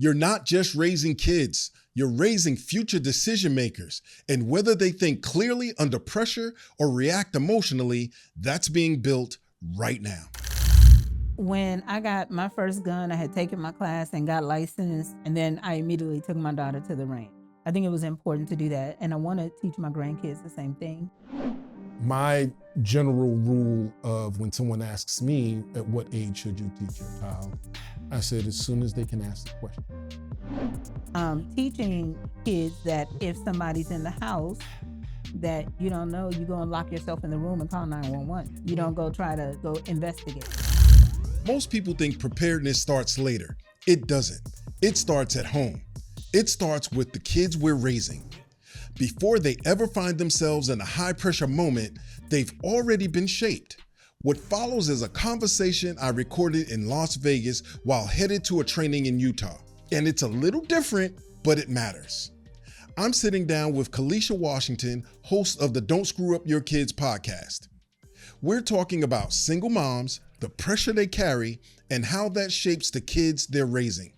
You're not just raising kids, you're raising future decision makers. And whether they think clearly under pressure or react emotionally, that's being built right now. When I got my first gun, I had taken my class and got licensed, and then I immediately took my daughter to the range. I think it was important to do that, and I want to teach my grandkids the same thing. My general rule of when someone asks me, at what age should you teach your child? I said, as soon as they can ask the question. Teaching kids that if somebody's in the house that you don't know, you go and lock yourself in the room and call 911. You don't go try to go investigate. Most people think preparedness starts later. It doesn't. It starts at home. It starts with the kids we're raising. Before they ever find themselves in a high-pressure moment, they've already been shaped. What follows is a conversation I recorded in Las Vegas while headed to a training in Utah. And it's a little different, but it matters. I'm sitting down with Kaleesha Washington, host of the Don't Screw Up Your Kids podcast. We're talking about single moms, the pressure they carry, and how that shapes the kids they're raising.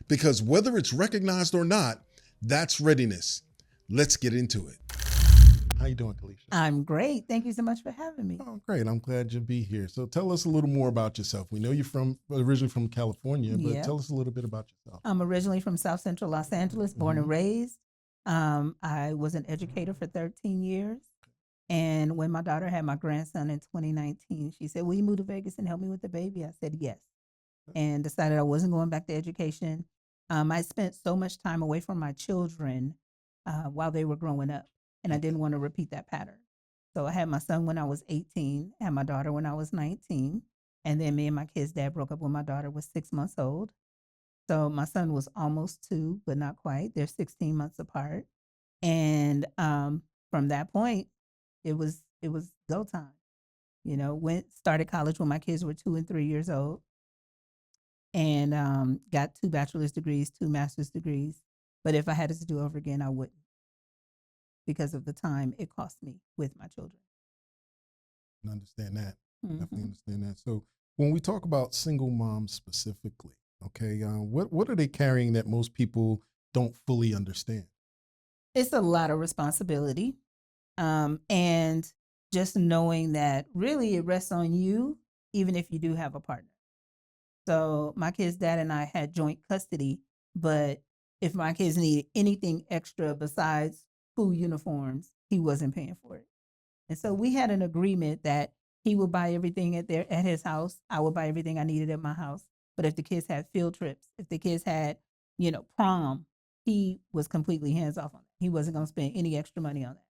Because whether it's recognized or not, that's readiness. Let's get into it. How you doing, Kaleesha? I'm great. Thank you so much for having me. Oh, great. I'm glad you'll be here. So tell us a little more about yourself. We know you're originally from California, but Yeah. tell us a little bit about yourself. I'm originally from South Central Los Angeles, born and raised. I was an educator for 13 years. And when my daughter had my grandson in 2019, she said, will you move to Vegas and help me with the baby? I said, yes. And decided I wasn't going back to education. I spent so much time away from my children while they were growing up. And I didn't want to repeat that pattern. So I had my son when I was 18, had my daughter when I was 19. And then me and my kid's dad broke up when my daughter was 6 months old. So my son was almost 2, but not quite. They're 16 months apart. And from that point, it was go time. You know, started college when my kids were 2 and 3 years old. And got 2 bachelor's degrees, 2 master's degrees. But if I had it to do over again, I wouldn't, because of the time it cost me with my children. I understand that. Mm-hmm. Definitely understand that. So when we talk about single moms specifically, okay, what are they carrying that most people don't fully understand? It's a lot of responsibility. And just knowing that really it rests on you, even if you do have a partner. So my kid's dad and I had joint custody, but if my kids needed anything extra besides school uniforms, he wasn't paying for it. And so we had an agreement that he would buy everything at his house. I would buy everything I needed at my house. But if the kids had field trips, if the kids had, prom, he was completely hands off on that. He wasn't going to spend any extra money on that.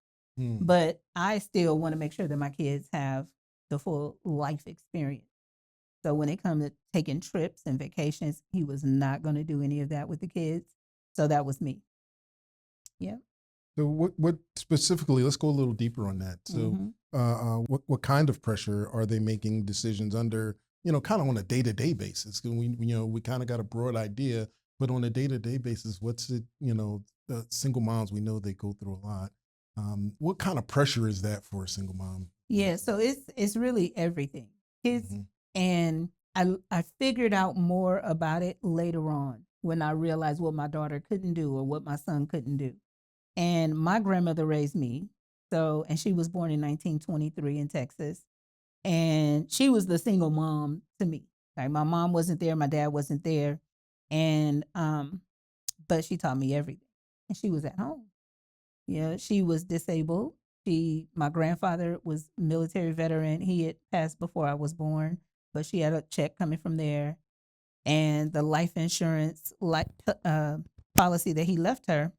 But I still want to make sure that my kids have the full life experience. So when it comes to taking trips and vacations, he was not going to do any of that with the kids. So that was me. Yeah. So what specifically, let's go a little deeper on that. So what kind of pressure are they making decisions under, kind of on a day-to-day basis? We kind of got a broad idea, but on a day-to-day basis, what's it, the single moms, we know they go through a lot. What kind of pressure is that for a single mom? Yeah, so it's really everything. Kids, and I figured out more about it later on when I realized what my daughter couldn't do or what my son couldn't do. And my grandmother raised me, and she was born in 1923 in Texas, and she was the single mom to me. Like my mom wasn't there, my dad wasn't there, and but she taught me everything, and she was at home. Yeah, she was disabled. My grandfather was military veteran. He had passed before I was born, but she had a check coming from there. And the life insurance policy that he left her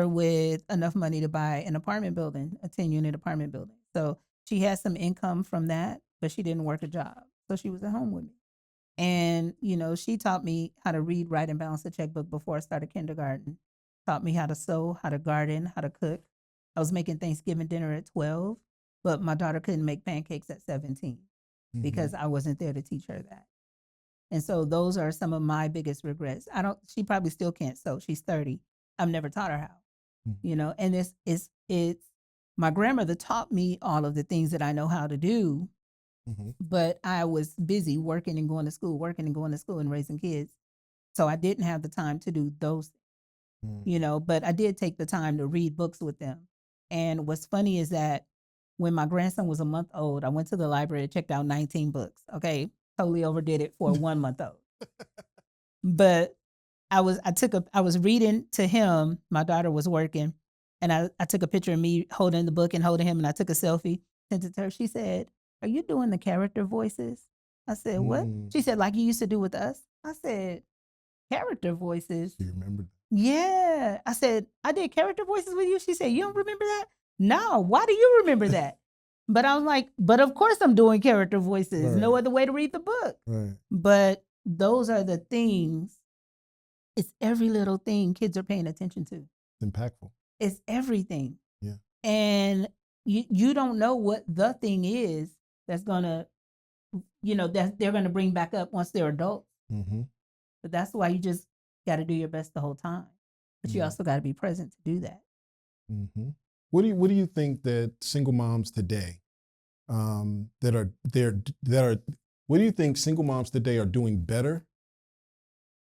with enough money to buy an apartment building, a 10-unit apartment building. So she had some income from that, but she didn't work a job. So she was at home with me. And, she taught me how to read, write, and balance a checkbook before I started kindergarten. Taught me how to sew, how to garden, how to cook. I was making Thanksgiving dinner at 12, but my daughter couldn't make pancakes at 17 because I wasn't there to teach her that. And so those are some of my biggest regrets. She probably still can't sew. She's 30. I've never taught her how, and it's my grandmother taught me all of the things that I know how to do, but I was busy working and going to school and raising kids. So I didn't have the time to do those, but I did take the time to read books with them. And what's funny is that when my grandson was a month old, I went to the library and checked out 19 books. Okay. Totally overdid it for a 1 month old. But I was reading to him. My daughter was working, and I took a picture of me holding the book and holding him, and I took a selfie, sent it to her. She said, "Are you doing the character voices?" I said, "What?" She said, "Like you used to do with us." I said, "Character voices?" You remember? Yeah. I said, "I did character voices with you." She said, "You don't remember that?" No. Why do you remember that? But I was like, "But of course I'm doing character voices. Right. No other way to read the book." Right. But those are the things. It's every little thing kids are paying attention to. It's impactful. It's everything. Yeah. And you don't know what the thing is that's gonna, that they're gonna bring back up once they're adults. Mm-hmm. But that's why you just got to do your best the whole time. But you also got to be present to do that. Mm-hmm. What do you think that single moms today, what do you think single moms today are doing better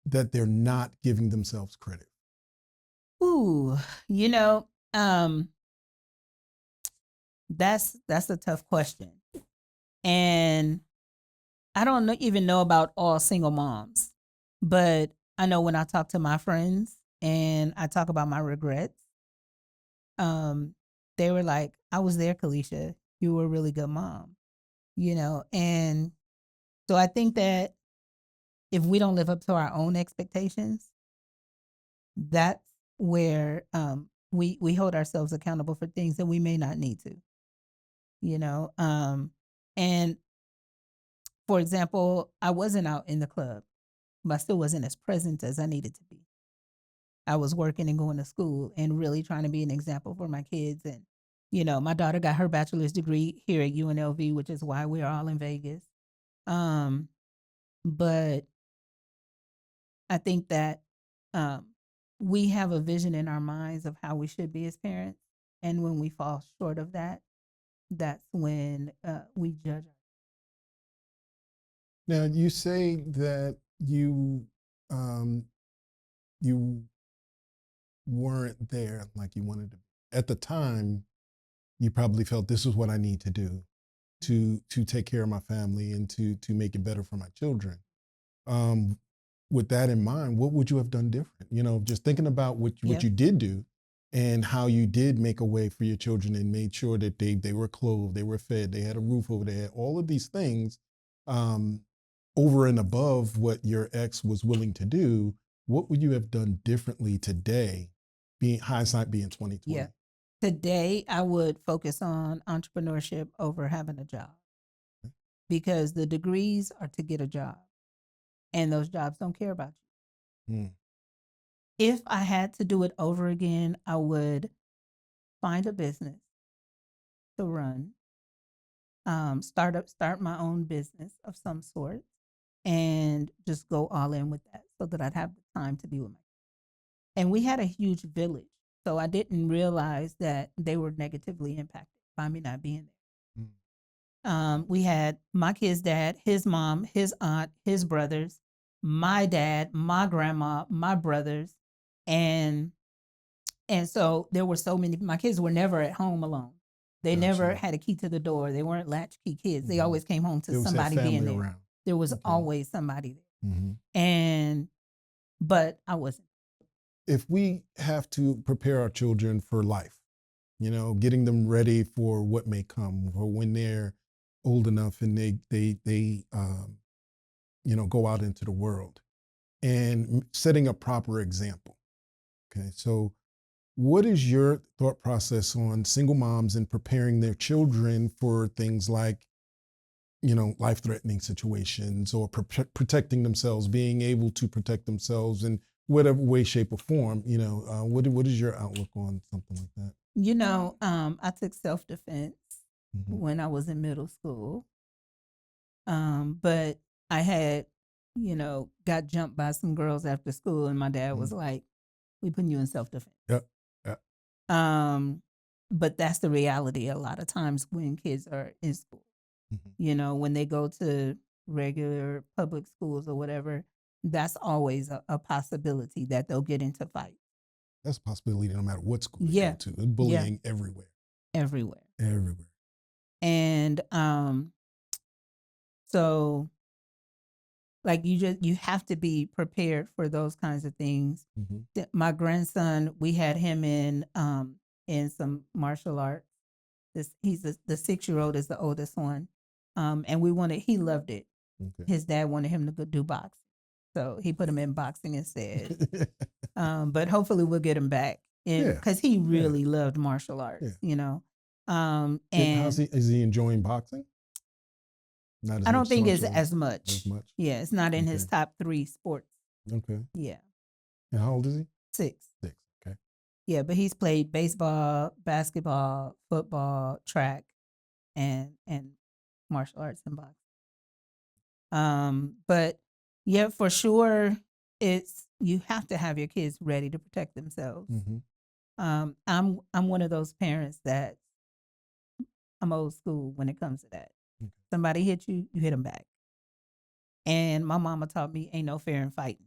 that they're not giving themselves credit? Ooh, that's a tough question. And I don't even know about all single moms, but I know when I talk to my friends and I talk about my regrets, they were like, "I was there, Kaleesha. You were a really good mom," and so I think that if we don't live up to our own expectations, that's where we hold ourselves accountable for things that we may not need to, and for example, I wasn't out in the club, but I still wasn't as present as I needed to be. I was working and going to school and really trying to be an example for my kids. And, my daughter got her bachelor's degree here at UNLV, which is why we're all in Vegas. But I think that we have a vision in our minds of how we should be as parents. And when we fall short of that, that's when we judge. Now, you say that you weren't there like you wanted to. At the time, you probably felt this is what I need to do to take care of my family and to make it better for my children. With that in mind, what would you have done different? Just thinking about what you did do and how you did make a way for your children and made sure that they were clothed, they were fed, they had a roof over their head, all of these things over and above what your ex was willing to do. What would you have done differently today, hindsight being 2020? Yeah. Today, I would focus on entrepreneurship over having a job because the degrees are to get a job and those jobs don't care about you. If I had to do it over again, I would find a business to run, start my own business of some sort, and just go all in with that so that I'd have the time to be with my kids. And we had a huge village, so I didn't realize that they were negatively impacted by me not being there. We had my kid's dad, his mom, his aunt, his brothers, my dad, my grandma, my brothers, and so there were so many. My kids were never at home alone. They never had a key to the door. They weren't latchkey kids. They always came home to somebody being there. Around. There was always somebody there. But I wasn't. If we have to prepare our children for life, getting them ready for what may come, or when they're old enough and they go out into the world, and setting a proper example. Okay, so what is your thought process on single moms and preparing their children for things like, life-threatening situations or protecting themselves, being able to protect themselves in whatever way, shape, or form? What is your outlook on something like that? I took self-defense when I was in middle school. But I had, got jumped by some girls after school, and my dad was like, "We putting you in self-defense." Yep. But that's the reality a lot of times when kids are in school. When they go to regular public schools or whatever, that's always a possibility that they'll get into fight. That's a possibility no matter what school they Yeah. go to. There's bullying everywhere. Everywhere. Everywhere. And so like you have to be prepared for those kinds of things. My grandson, we had him in some martial arts. He's the 6-year-old is the oldest one. And he loved it. Okay. His dad wanted him to go do boxing. So he put him in boxing instead. But hopefully we'll get him back. Because he really loved martial arts, you know. And is he enjoying boxing? Not as I don't much think it's social as much. As much? Yeah, it's not in his top 3 sports. Okay. Yeah. And how old is he? 6. 6. Okay. Yeah, but he's played baseball, basketball, football, track, and martial arts and boxing. But yeah, for sure, you have to have your kids ready to protect themselves. I'm one of those parents that I'm old school when it comes to that. Somebody hit you, you hit them back. And my mama taught me ain't no fair in fighting.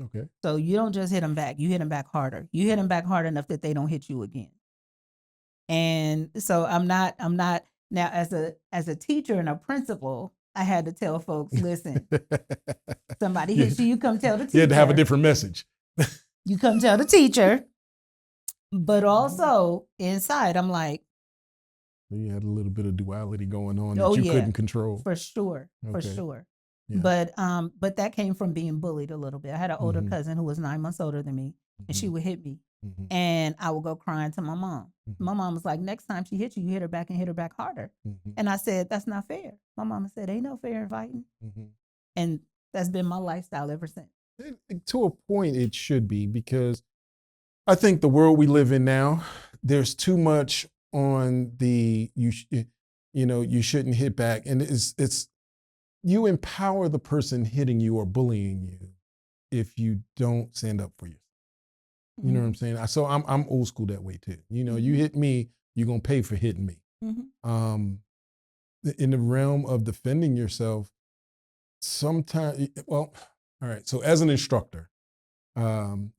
Okay. So you don't just hit them back, you hit them back harder. You hit them back hard enough that they don't hit you again. And so I'm not now as a teacher and a principal, I had to tell folks, listen, somebody hits you, you come tell the teacher. You had to have a different message. You come tell the teacher. But also inside, I'm like, you had a little bit of duality going on that you couldn't control. For sure. Okay. For sure. Yeah. But that came from being bullied a little bit. I had an older cousin who was 9 months older than me, and she would hit me. And I would go crying to my mom. My mom was like, next time she hits you, you hit her back and hit her back harder. And I said, that's not fair. My mama said, ain't no fair in fighting. And that's been my lifestyle ever since. To a point, it should be, because I think the world we live in now, there's too much on the you shouldn't hit back, and it's you empower the person hitting you or bullying you if you don't stand up for yourself. You know what I'm saying? So I'm old school that way too. You know, you hit me, you're gonna pay for hitting me. In the realm of defending yourself, sometimes, well, all right. So as an instructor, and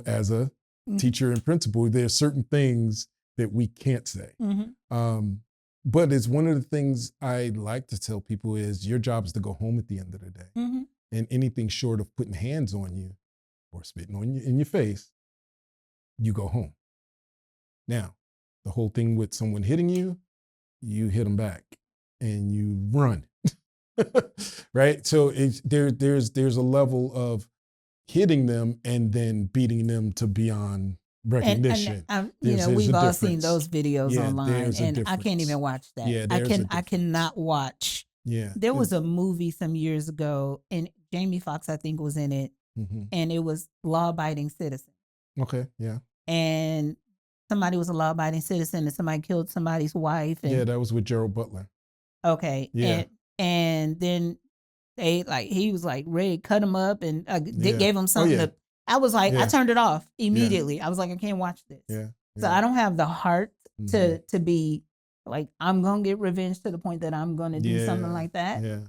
as a teacher and principal, there's certain things that we can't say. But it's one of the things I like to tell people is your job is to go home at the end of the day. And anything short of putting hands on you or spitting on you in your face, you go home. Now, the whole thing with someone hitting you, you hit them back and you run. Right? So there's a level of hitting them and then beating them to beyond recognition. And we've all seen those videos online, and I can't even watch that. Yeah, I cannot watch. Yeah. There was a movie some years ago, and Jamie Foxx, I think, was in it, and it was Law-Abiding Citizen. Okay, yeah. And somebody was a law-abiding citizen, and somebody killed somebody's wife. And, yeah, that was with Gerald Butler. Okay. Yeah. And then he was like ready to cut him up, and they gave him something to. I was like, I turned it off immediately. I was like, I can't watch this. Yeah. So I don't have the heart to be like, I'm gonna get revenge to the point that I'm gonna do something like that. Yeah.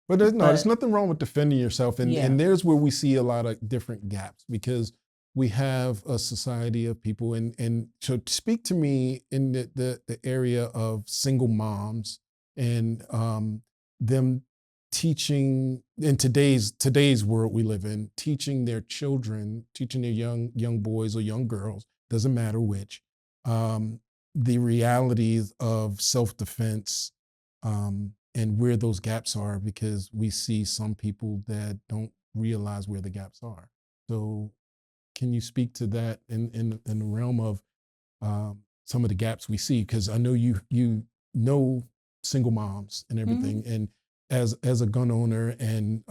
But there's nothing wrong with defending yourself, and there's where we see a lot of different gaps, because we have a society of people, and so speak to me in the area of single moms and them teaching in today's world we live in, teaching their children, teaching their young boys or young girls, doesn't matter which, the realities of self-defense, and where those gaps are, because we see some people that don't realize where the gaps are. So can you speak to that in the realm of some of the gaps we see? Because I know you know single moms and everything, and as a gun owner and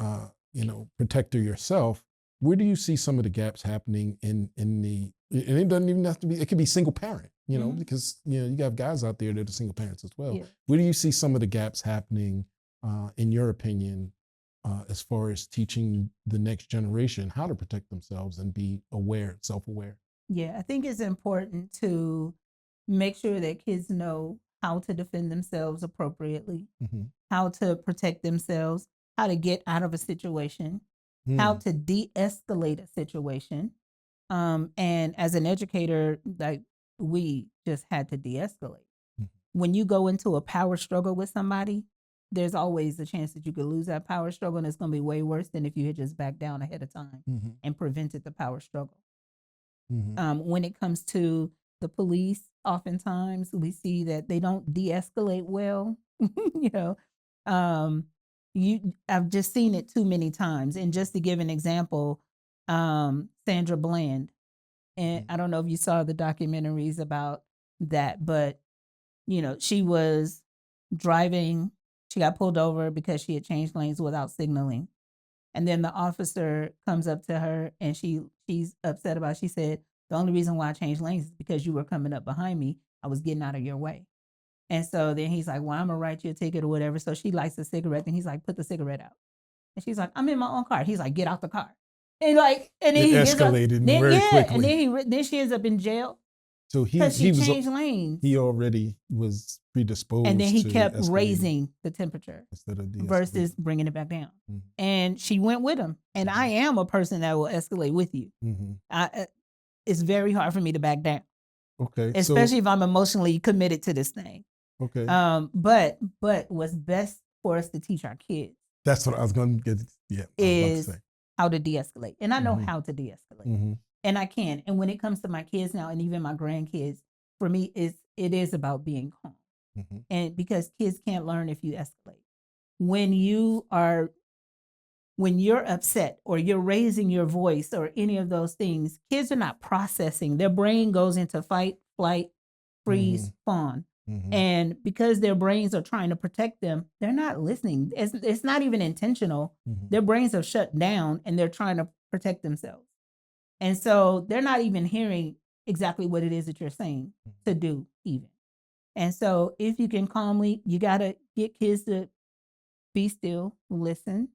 protector yourself, where do you see some of the gaps happening in the? And it doesn't even have to be. It could be single parent, because you have guys out there that are single parents as well. Yeah. Where do you see some of the gaps happening, in your opinion, as far as teaching the next generation how to protect themselves and be aware, self-aware? Yeah, I think it's important to make sure that kids know how to defend themselves appropriately, how to protect themselves, how to get out of a situation. how to de-escalate a situation. And as an educator, like, we just had to de-escalate. When you go into a power struggle with somebody, there's always a chance that you could lose that power struggle, and it's going to be way worse than if you had just backed down ahead of time and prevented the power struggle. When it comes to the police, oftentimes we see that they don't de-escalate well. I've just seen it too many times. And just to give an example, Sandra Bland, and I don't know if you saw the documentaries about that, but she was driving. She got pulled over because she had changed lanes without signaling. And then the officer comes up to her and she's upset about it. She said, the only reason why I changed lanes is because you were coming up behind me. I was getting out of your way. And so then he's like, well, I'm going to write you a ticket or whatever. So she lights a cigarette and he's like, put the cigarette out. And she's like, I'm in my own car. He's like, get out the car. And then he escalated very quickly. And then she ends up in jail. So he changed lanes. He already was predisposed. And then he kept raising the temperature instead of versus bringing it back down. And she went with him. And I am a person that will escalate with you. It's very hard for me to back down. Okay. Especially if I'm emotionally committed to this thing. Okay. But what's best for us to teach our kids. That's what I was going to get. Yeah. Is how to de-escalate. And I know how to de-escalate. And I can. And when it comes to my kids now and even my grandkids, for me, it is about being calm. And because kids can't learn if you escalate. When you're upset or you're raising your voice or any of those things, kids are not processing. Their brain goes into fight, flight, freeze, fawn. And because their brains are trying to protect them, they're not listening. It's not even intentional. Their brains are shut down and they're trying to protect themselves. And so they're not even hearing exactly what it is that you're saying to do even. And so if you can calmly, you got to get kids to be still, listen,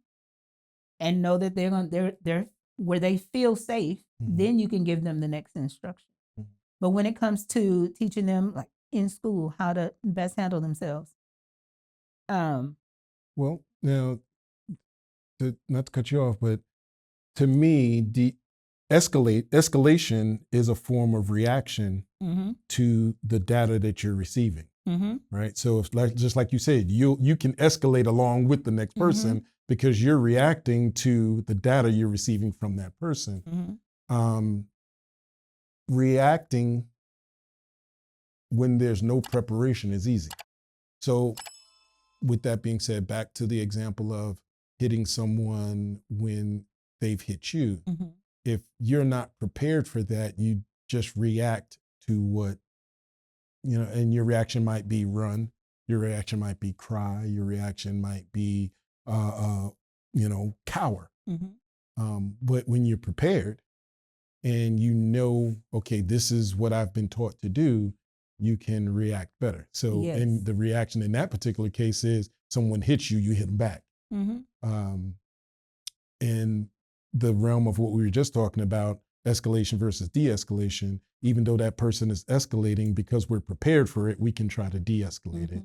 and know that they're where they feel safe, then you can give them the next instruction. But when it comes to teaching them, like in school, how to best handle themselves. Well, now, not to cut you off, but to me, escalation is a form of reaction to the data that you're receiving, right? So if, just like you said, you can escalate along with the next person because you're reacting to the data you're receiving from that person. Reacting when there's no preparation is easy. So with that being said, back to the example of hitting someone when they've hit you. If you're not prepared for that, you just react to what, and your reaction might be run, your reaction might be cry, your reaction might be, cower. But when you're prepared and okay, this is what I've been taught to do, you can react better. So, and the reaction in that particular case is someone hits you, you hit them back. And the realm of what we were just talking about, escalation versus de-escalation, even though that person is escalating, because we're prepared for it, we can try to de-escalate it.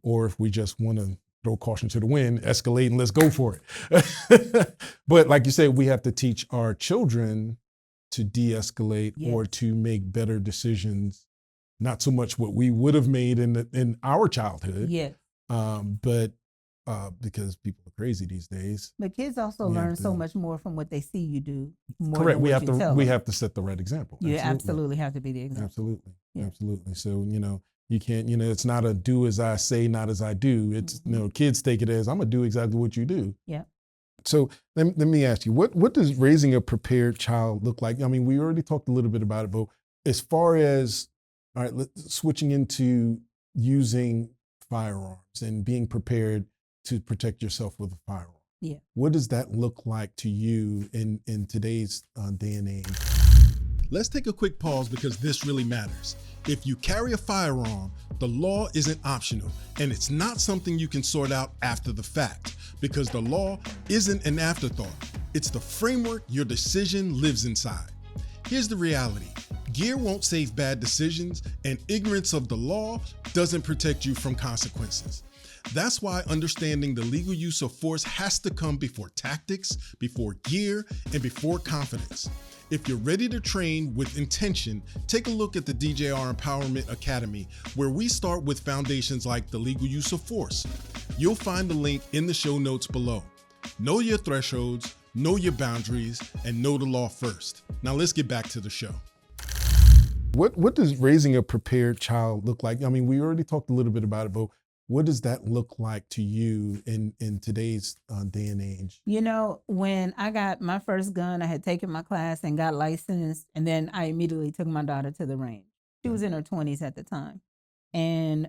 Or if we just want to throw caution to the wind, escalate and let's go for it. But like you said, we have to teach our children to de-escalate or to make better decisions, not so much what we would have made in our childhood, but because people are crazy these days. But kids also learn so much more from what they see you do. Correct. We have to set the right example. You absolutely have to be the example. Absolutely. Yeah. Absolutely. So, you can't, it's not a do as I say, not as I do. It's, kids take it as I'm going to do exactly what you do. Yeah. So let me ask you, what does raising a prepared child look like? I mean, we already talked a little bit about it, but as far as, all right, switching into using firearms and being prepared to protect yourself with a firearm. Yeah. What does that look like to you in today's day and age? Let's take a quick pause because this really matters. If you carry a firearm, the law isn't optional, and it's not something you can sort out after the fact, because the law isn't an afterthought. It's the framework your decision lives inside. Here's the reality. Gear won't save bad decisions, and ignorance of the law doesn't protect you from consequences. That's why understanding the legal use of force has to come before tactics, before gear, and before confidence. If you're ready to train with intention, take a look at the DJR Empowerment Academy, where we start with foundations like the legal use of force. You'll find the link in the show notes below. Know your thresholds, know your boundaries, and know the law first. Now let's get back to the show. What does raising a prepared child look like? I mean, we already talked a little bit about it, but what does that look like to you in today's day and age? You know, when I got my first gun, I had taken my class and got licensed, and then I immediately took my daughter to the range. She was in her 20s at the time, and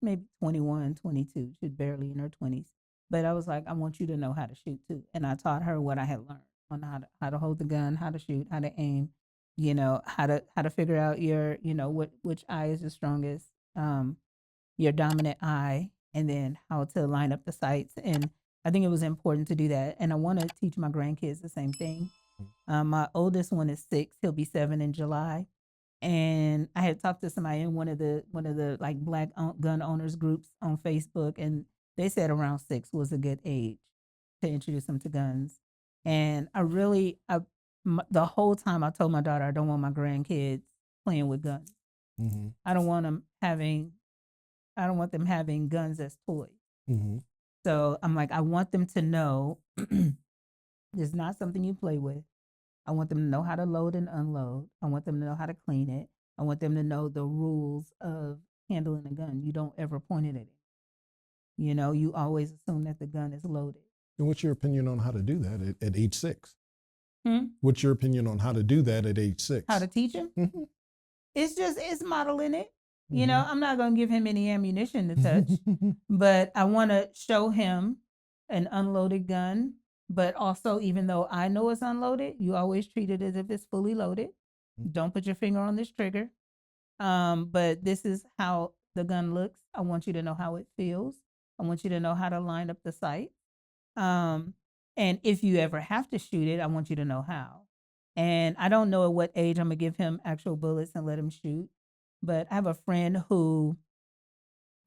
maybe 21, 22. She's barely in her 20s. But I was like, I want you to know how to shoot too. And I taught her what I had learned on how to hold the gun, how to shoot, how to aim, you know, how to figure out your, you know, which eye is the strongest, your dominant eye, and then how to line up the sights. And I think it was important to do that. And I want to teach my grandkids the same thing. My oldest one is 6. He'll be 7 in July. And I had talked to somebody in one of the like Black gun owners groups on Facebook, and they said around 6 was a good age to introduce them to guns. And the whole time I told my daughter I don't want my grandkids playing with guns. Mm-hmm. I don't want them having guns as toys. Mm-hmm. So I'm like, I want them to know it's not something you play with. I want them to know how to load and unload. I want them to know how to clean it. I want them to know the rules of handling a gun. You don't ever point it at it. You know, you always assume that the gun is loaded. And what's your opinion on how to do that at age 6? What's your opinion on how to do that at age 6? How to teach him? Mm-hmm. It's modeling it. Mm-hmm. You know, I'm not going to give him any ammunition to touch, but I want to show him an unloaded gun. But also, even though I know it's unloaded, you always treat it as if it's fully loaded. Don't put your finger on this trigger. But this is how the gun looks. I want you to know how it feels. I want you to know how to line up the sight. And if you ever have to shoot it, I want you to know how. And I don't know at what age I'm going to give him actual bullets and let him shoot. But I have a friend who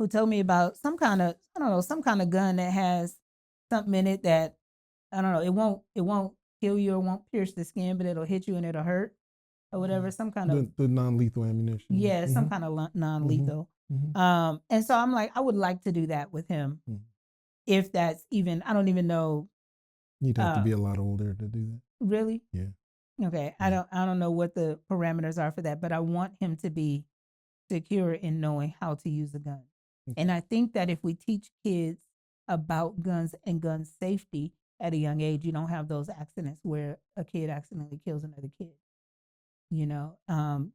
told me about some kind of gun that has something in it that, I don't know, it won't kill you or won't pierce the skin, but it'll hit you and it'll hurt or whatever. Some kind of the non-lethal ammunition. Yeah, some kind of non-lethal. Mm-hmm. And so I'm like, I would like to do that with him. If that's even, I don't even know. You'd have to be a lot older to do that. Really? Yeah. Okay. I don't know what the parameters are for that, but I want him to be secure in knowing how to use a gun. Okay. And I think that if we teach kids about guns and gun safety at a young age, you don't have those accidents where a kid accidentally kills another kid. You know,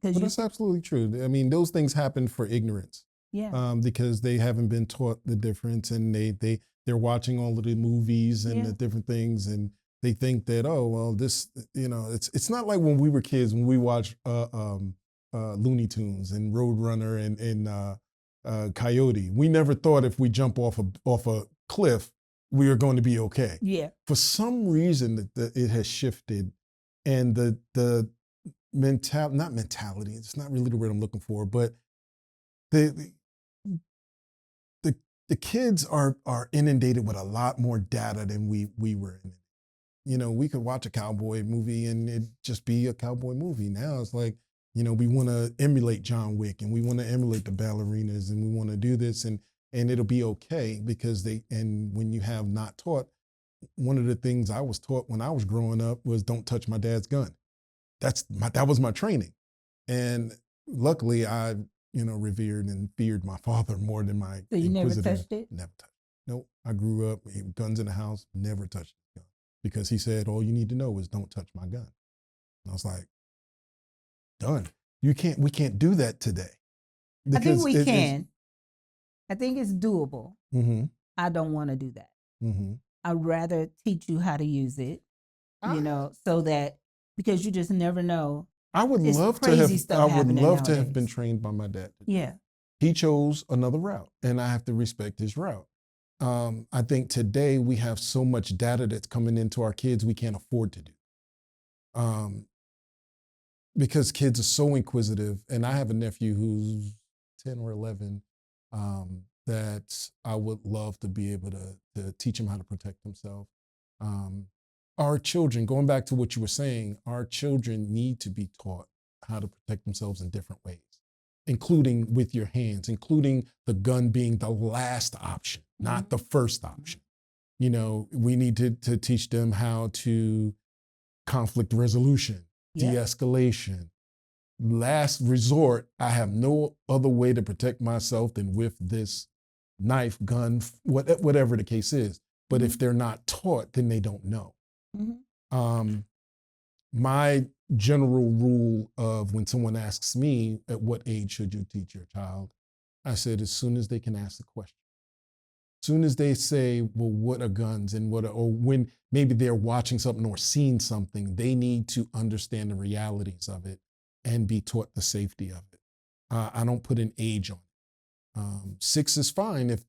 that's absolutely true. I mean, those things happen for ignorance. Yeah. Because they haven't been taught the difference, and they're watching all of the movies and the different things, and they think that, oh well, this, you know, it's not like when we were kids when we watched Looney Tunes and Roadrunner and Coyote. We never thought if we jump off a cliff we were going to be okay. Yeah. For some reason it has shifted, and the not mentality, it's not really the word I'm looking for, but the kids are inundated with a lot more data than we were in. You know, we could watch a cowboy movie and it just be a cowboy movie. Now it's like, you know, we want to emulate John Wick and we want to emulate the ballerinas and we want to do this and it'll be okay because when you have not taught, one of the things I was taught when I was growing up was don't touch my dad's gun. That was my training. And luckily I, you know, revered and feared my father more than my So you never touched it? Never touched it. Nope. I grew up, guns in the house, never touched the gun. Because he said, all you need to know is don't touch my gun. And I was like, done. We can't do that today. Because I think we can. I think it's doable. Mm-hmm. I don't want to do that. Mm-hmm. I'd rather teach you how to use it, you know, so that, because you just never know. I would love to have been trained by my dad. Yeah. He chose another route and I have to respect his route. I think today we have so much data that's coming into our kids we can't afford to do. Because kids are so inquisitive, and I have a nephew who's 10 or 11, that I would love to be able to teach them how to protect themselves. Our children, going back to what you were saying, our children need to be taught how to protect themselves in different ways, including with your hands, including the gun being the last option, not the first option. You know, we need to teach them how to conflict resolution, de-escalation. Last resort, I have no other way to protect myself than with this knife, gun, whatever the case is. But if they're not taught, then they don't know. My general rule of when someone asks me, at what age should you teach your child? I said, as soon as they can ask the question. As soon as they say, well, what are guns and or when maybe they're watching something or seeing something, they need to understand the realities of it and be taught the safety of it. I don't put an age on it. 6 is fine if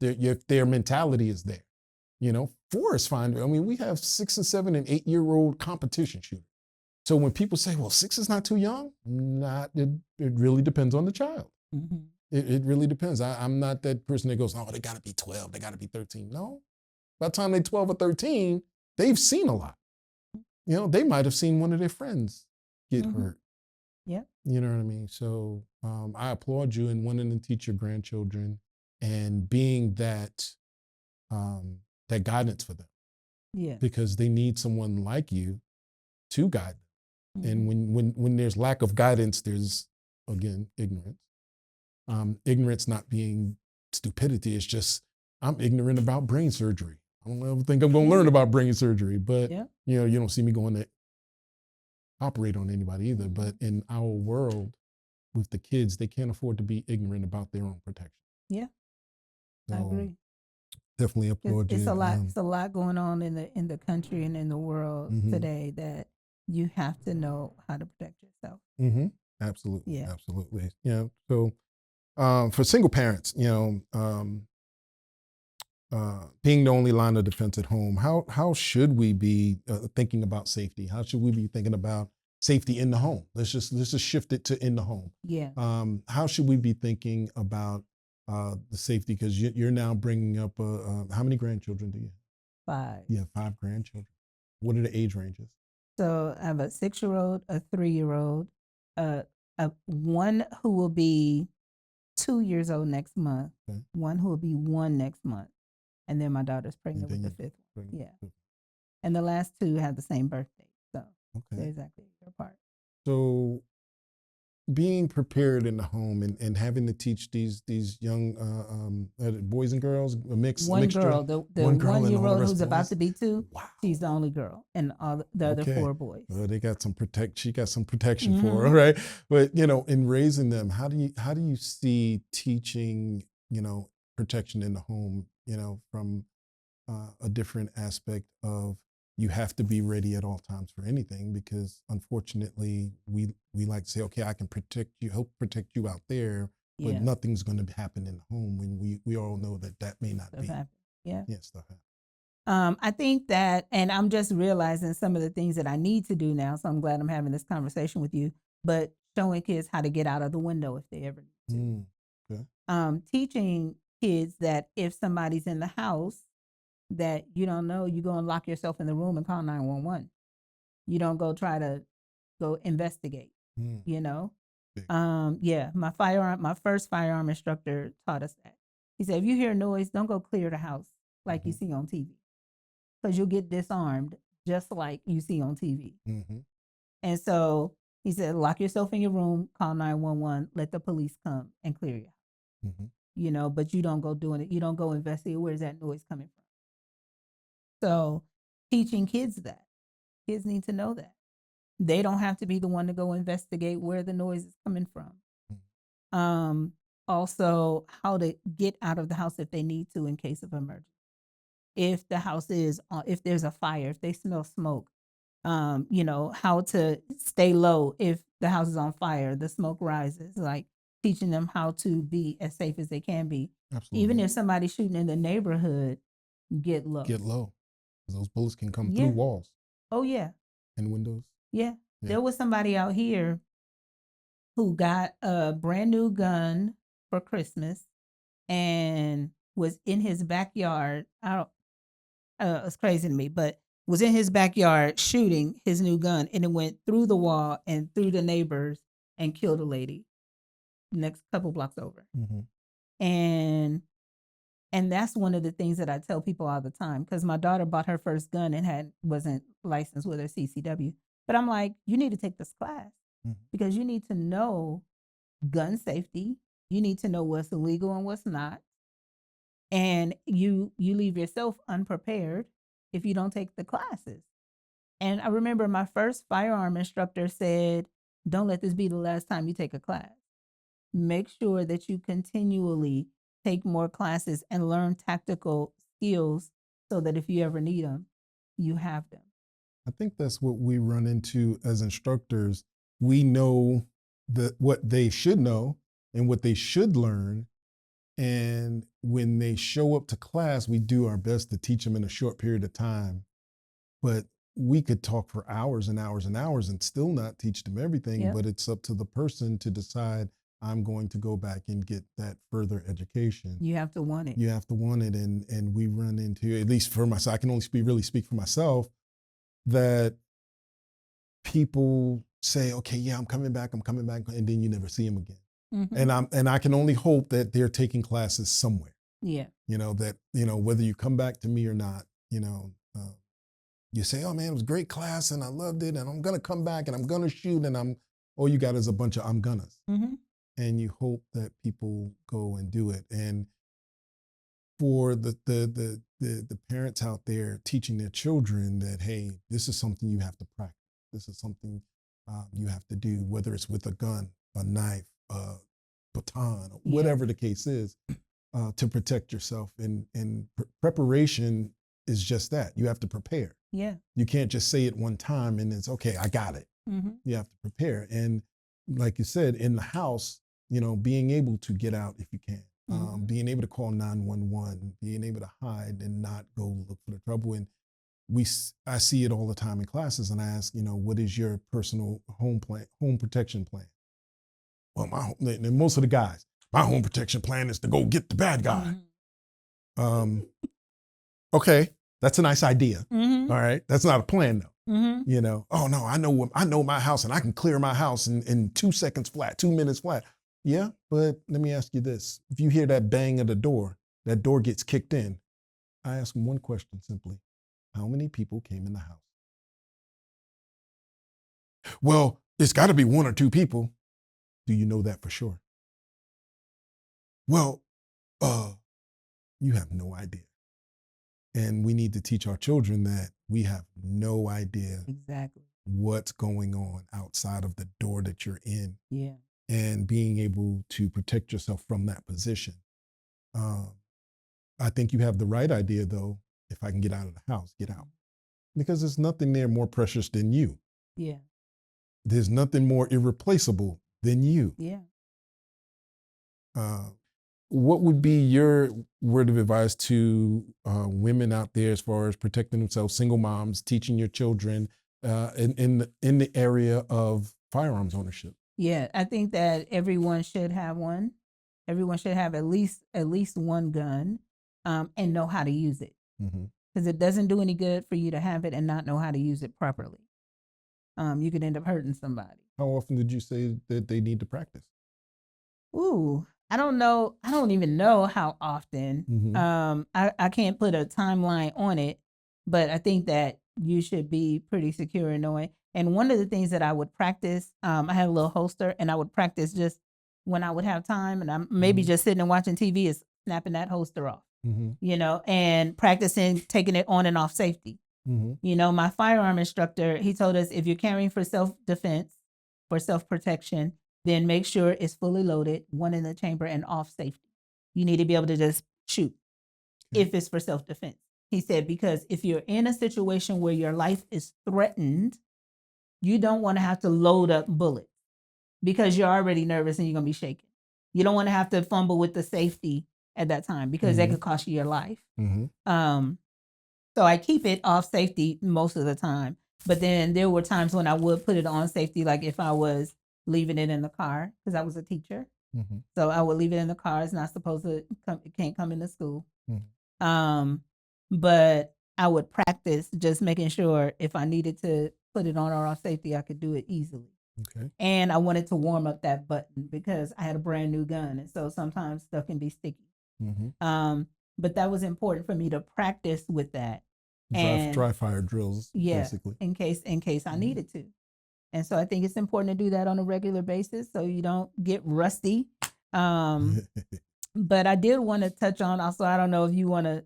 their mentality is there. You know, 4 is fine. I mean, we have 6 and 7 and 8-year-old competition shooters. So when people say, well, 6 is not too young, it really depends on the child. It really depends. I'm not that person that goes, oh, they got to be 12, they got to be 13. No, by the time they're 12 or 13, they've seen a lot. You know, they might have seen one of their friends get hurt. Yeah. You know what I mean? So I applaud you in wanting to teach your grandchildren and being that guidance for them. Yeah. Because they need someone like you to guide them. And when there's lack of guidance, there's, again, ignorance. Ignorance not being stupidity. It's just, I'm ignorant about brain surgery. I don't ever think I'm going to learn about brain surgery, but you know, you don't see me going to operate on anybody either. But in our world with the kids, they can't afford to be ignorant about their own protection. Yeah. So I agree. Definitely applaud you. It's a lot. It's a lot going on in the country and in the world today that you have to know how to protect yourself. Absolutely. Yeah. Absolutely. Yeah. So for single parents, you know, being the only line of defense at home, how should we be thinking about safety? How should we be thinking about safety in the home? Let's just shift it to in the home. Yeah. How should we be thinking about the safety? Because you're now bringing up how many grandchildren do you have? 5. You have 5 grandchildren. What are the age ranges? So I have a 6-year-old, a 3-year-old, one who will be 2 years old next month, one who will be 1 next month, and then my daughter's pregnant with the 5th one. Yeah. And the last 2 have the same birthday, so they're exactly a year apart. So being prepared in the home and having to teach these young boys and girls, a mixture. The 1-year-old who's about to be 2, she's the only girl, and all the other 4 boys. Well, they got she got some protection for her, right? But you know, in raising them, how do you see teaching, you know, protection in the home, you know, from a different aspect of you have to be ready at all times for anything, because unfortunately we like to say, okay, I can help protect you out there, but nothing's going to happen in the home when we all know that may not stuff be. Happen. Yeah. Yeah, stuff happens. I think that, and I'm just realizing some of the things that I need to do now, so I'm glad I'm having this conversation with you, but showing kids how to get out of the window if they ever need to. Teaching kids that if somebody's in the house that you don't know, you go and lock yourself in the room and call 911. You don't go try to go investigate, you know? My first firearm instructor taught us that. He said, if you hear noise, don't go clear the house like you see on TV, because you'll get disarmed just like you see on TV. And so he said, lock yourself in your room, call 911, let the police come and clear you. You know, but you don't go doing it. You don't go investigate, where's that noise coming from? So teaching kids that. Kids need to know that. They don't have to be the one to go investigate where the noise is coming from. Also, how to get out of the house if they need to in case of emergency. If the house if there's a fire, if they smell smoke, you know, how to stay low if the house is on fire, the smoke rises, like teaching them how to be as safe as they can be. Absolutely. Even if somebody's shooting in the neighborhood, get low. Get low. Those bullets can come through walls. Oh, yeah. And windows. Yeah. There was somebody out here who got a brand new gun for Christmas, and was in his backyard. It's crazy to me, but was in his backyard shooting his new gun, and it went through the wall and through the neighbors and killed a lady next couple blocks over. Mm-hmm. And that's one of the things that I tell people all the time, because my daughter bought her first gun and wasn't licensed with her CCW. But I'm like, you need to take this class because you need to know gun safety. You need to know what's illegal and what's not. And you leave yourself unprepared if you don't take the classes. And I remember my first firearm instructor said, don't let this be the last time you take a class. Make sure that you continually take more classes and learn tactical skills so that if you ever need them, you have them. I think that's what we run into as instructors. We know what they should know and what they should learn. And when they show up to class, we do our best to teach them in a short period of time. But we could talk for hours and hours and hours and still not teach them everything. Yep. But it's up to the person to decide, I'm going to go back and get that further education. You have to want it. You have to want it. And we run into, at least for myself, I can only really speak for myself, that people say, okay, yeah, I'm coming back. And then you never see them again. Mm-hmm. And I can only hope that they're taking classes somewhere. Yeah. That, whether you come back to me or not, you say, oh man, it was a great class and I loved it and I'm going to come back and I'm going to shoot and all you got is a bunch of I'm gonnas. Mm-hmm. And you hope that people go and do it. And for the parents out there teaching their children that, hey, this is something you have to practice. This is something you have to do, whether it's with a gun, a knife, a baton, or whatever the case is, to protect yourself. And preparation is just that. You have to prepare. Yeah. You can't just say it one time and it's, okay, I got it. Mm-hmm. You have to prepare. And like you said, in the house, being able to get out if you can, being able to call 911, being able to hide and not go look for the trouble. And I see it all the time in classes and I ask, what is your personal home protection plan? Well, and most of the guys, my home protection plan is to go get the bad guy. Mm-hmm. Okay, that's a nice idea. Mm-hmm. All right, that's not a plan though. Mm-hmm. Oh no, I know my house and I can clear my house in 2 seconds flat, 2 minutes flat. Yeah, but let me ask you this. If you hear that bang of the door, that door gets kicked in, I ask them one question simply. How many people came in the house? Well, it's got to be 1 or 2 people. Do you know that for sure? Well, you have no idea. And we need to teach our children that we have no idea exactly what's going on outside of the door that you're in. Yeah. And being able to protect yourself from that position. I think you have the right idea, though. If I can get out of the house, get out. Because there's nothing there more precious than you. Yeah. There's nothing more irreplaceable than you. Yeah. What would be your word of advice to women out there as far as protecting themselves, single moms, teaching your children in the area of firearms ownership? Yeah, I think that everyone should have one. Everyone should have at least one gun and know how to use it. Because it doesn't do any good for you to have it and not know how to use it properly. You could end up hurting somebody. How often did you say that they need to practice? Ooh, I don't know. I don't even know how often. I can't put a timeline on it, but I think that you should be pretty secure in knowing. And one of the things that I would practice, I had a little holster and I would practice just when I would have time and I'm maybe just sitting and watching TV is snapping that holster off, and practicing taking it on and off safety. My firearm instructor, he told us if you're carrying for self-defense, for self-protection, then make sure it's fully loaded, one in the chamber and off safety. You need to be able to just shoot if it's for self-defense. He said, because if you're in a situation where your life is threatened, you don't want to have to load up bullets because you're already nervous and you're going to be shaking. You don't want to have to fumble with the safety at that time because that could cost you your life. So I keep it off safety most of the time. But then there were times when I would put it on safety, like if I was leaving it in the car because I was a teacher. So I would leave it in the car. It's not supposed to come, it can't come into school. But I would practice just making sure if I needed to put it on or off safety, I could do it easily. Okay. And I wanted to warm up that button because I had a brand new gun. And so sometimes stuff can be sticky. But that was important for me to practice with that. Dry fire drills, basically. In case I needed to. And so I think it's important to do that on a regular basis so you don't get rusty. But I did want to touch on also, I don't know if you want to,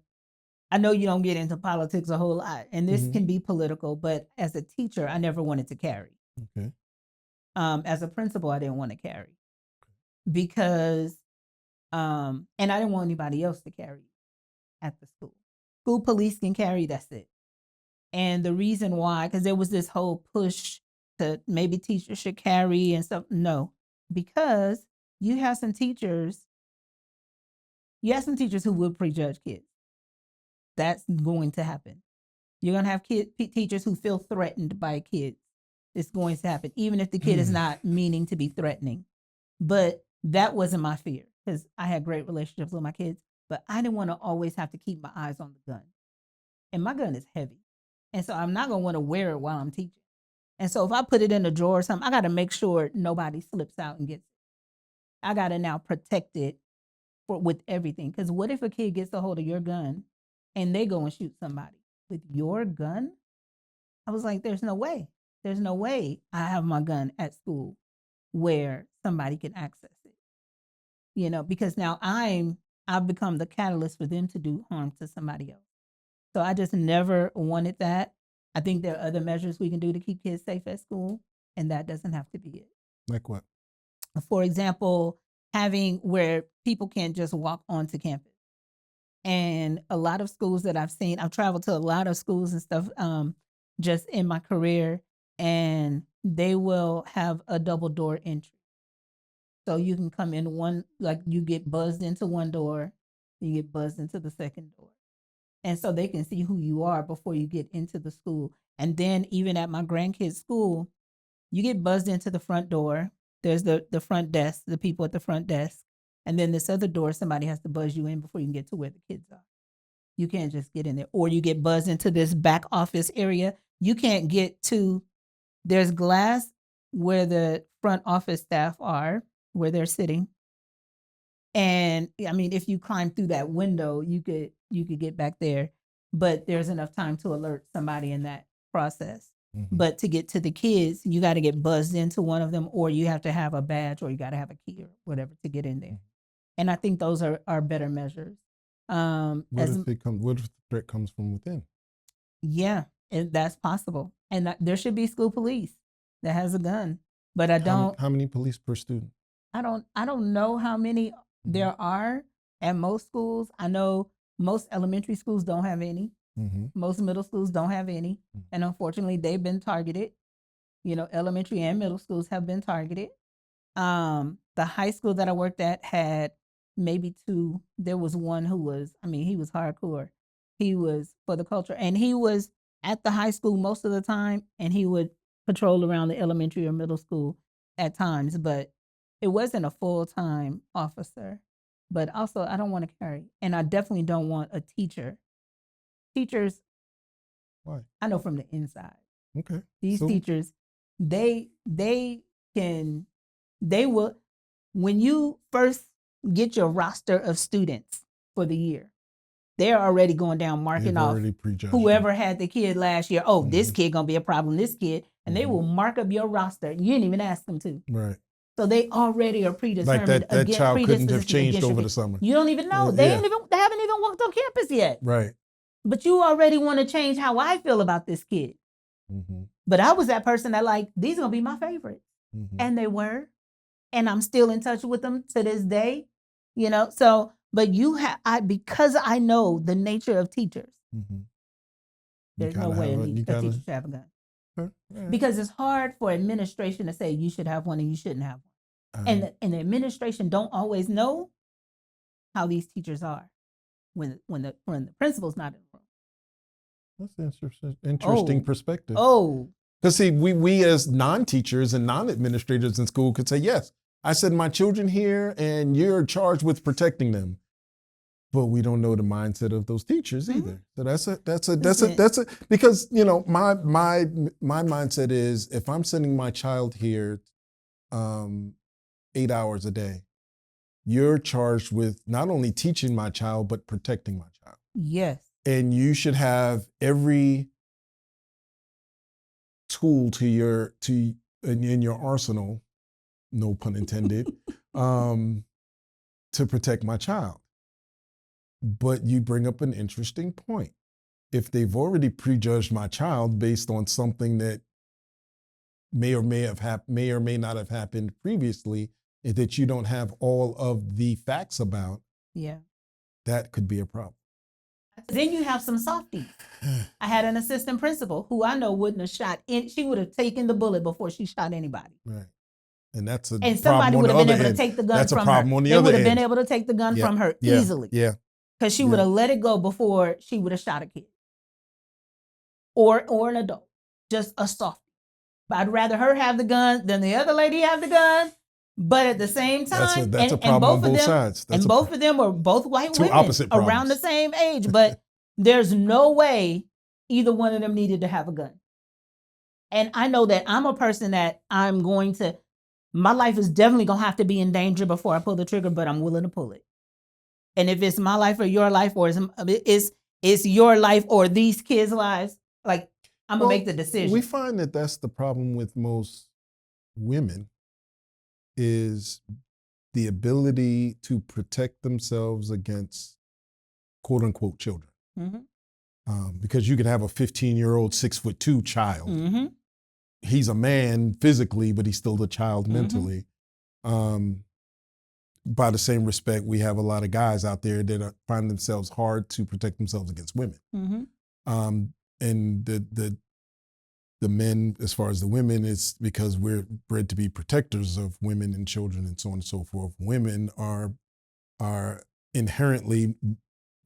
I know you don't get into politics a whole lot, and this can be political, but as a teacher, I never wanted to carry. Okay. As a principal, I didn't want to carry because, and I didn't want anybody else to carry at the school. School police can carry, that's it. And the reason why, because there was this whole push to maybe teachers should carry and stuff. No, because you have some teachers who will prejudge kids. That's going to happen. You're going to have teachers who feel threatened by kids. It's going to happen, even if the kid is not meaning to be threatening. But that wasn't my fear because I had great relationships with my kids, but I didn't want to always have to keep my eyes on the gun. And my gun is heavy. And so I'm not going to want to wear it while I'm teaching. And so if I put it in a drawer or something, I got to make sure nobody slips out and gets it. I got to now protect it with everything. Because what if a kid gets a hold of your gun and they go and shoot somebody with your gun? I was like, there's no way. There's no way I have my gun at school where somebody can access it. Because now I've become the catalyst for them to do harm to somebody else. So I just never wanted that. I think there are other measures we can do to keep kids safe at school, and that doesn't have to be it. Like what? For example, having where people can't just walk onto campus. And a lot of schools that I've seen, I've traveled to a lot of schools and stuff just in my career, and they will have a double door entry. So you can come in one, like you get buzzed into one door, you get buzzed into the second door. And so they can see who you are before you get into the school. And then even at my grandkids' school, you get buzzed into the front door. There's the front desk, the people at the front desk. And then this other door, somebody has to buzz you in before you can get to where the kids are. You can't just get in there. Or you get buzzed into this back office area. You can't get to, there's glass where the front office staff are, where they're sitting. And I mean, if you climb through that window, you could get back there, but there's enough time to alert somebody in that process. But to get to the kids, you got to get buzzed into one of them, or you have to have a badge, or you got to have a key or whatever to get in there. And I think those are better measures. What if the threat comes from within? Yeah, and that's possible. And there should be school police that has a gun, but I don't. How many police per student? I don't know how many there are at most schools. I know most elementary schools don't have any. Most middle schools don't have any. And unfortunately, they've been targeted. Elementary and middle schools have been targeted. The high school that I worked at had maybe 2. There was one who was, he was hardcore. He was for the culture. And he was at the high school most of the time, and he would patrol around the elementary or middle school at times. But it wasn't a full-time officer. But also, I don't want to carry. And I definitely don't want a teacher. Teachers, why? I know from the inside. Okay. These teachers, they will, when you first get your roster of students for the year, they're already going down, marking off whoever had the kid last year. Oh, this kid gonna be a problem, this kid. And they will mark up your roster. You didn't even ask them to. Right. So they already are predetermined. Like that child couldn't have changed over the summer. You don't even know. They haven't even walked on campus yet. Right. But you already want to change how I feel about this kid. But I was that person that these are going to be my favorites. And they were. And I'm still in touch with them to this day. So, but because I know the nature of teachers, there's no way a teacher should have a gun. Because it's hard for administration to say you should have one and you shouldn't have one. And the administration don't always know how these teachers are when the principal's not in the room. That's an interesting perspective. Because see, we as non-teachers and non-administrators in school could say, yes, I send my children here and you're charged with protecting them. but we don't know the mindset of those teachers Mhm. either. So that's a because my mindset is if I'm sending my child here 8 hours a day, you're charged with not only teaching my child but protecting my child. Yes. And you should have every tool in your arsenal, no pun intended, to protect my child. But you bring up an interesting point. If they've already prejudged my child based on something that may or may not have happened previously, that you don't have all of the facts about, Yeah. that could be a problem. Then you have some softies. I had an assistant principal who I know wouldn't have shot she would have taken the bullet before she shot anybody. Right. And that's a And problem somebody on would the have been other able end. to take the gun That's from a problem her. on the They other would have end. been able to take the gun Yeah, from her yeah, easily. Yeah. Because she Yeah. would have let it go before she would have shot a kid. Or an adult. Just a softie. But I'd rather her have the gun than the other lady have the gun. But at the same time, That's a problem on both sides. And both of them were both white two women opposite around the problems. same age. But there's no way either one of them needed to have a gun. And I know that I'm a person that my life is definitely going to have to be in danger before I pull the trigger, but I'm willing to pull it. And if it's my life or your life, or it's your life or these kids' lives, like I'm going to make the decision. We find that that's the problem with most women is the ability to protect themselves against quote unquote children. Mm-hmm. Because you can have a 15-year-old, 6'2" child. Mm-hmm. He's a man physically, but he's still a child mentally. By the same respect, we have a lot of guys out there that find themselves hard to protect themselves against women. Mm-hmm. And the men, as far as the women, it's because we're bred to be protectors of women and children and so on and so forth. Women are inherently,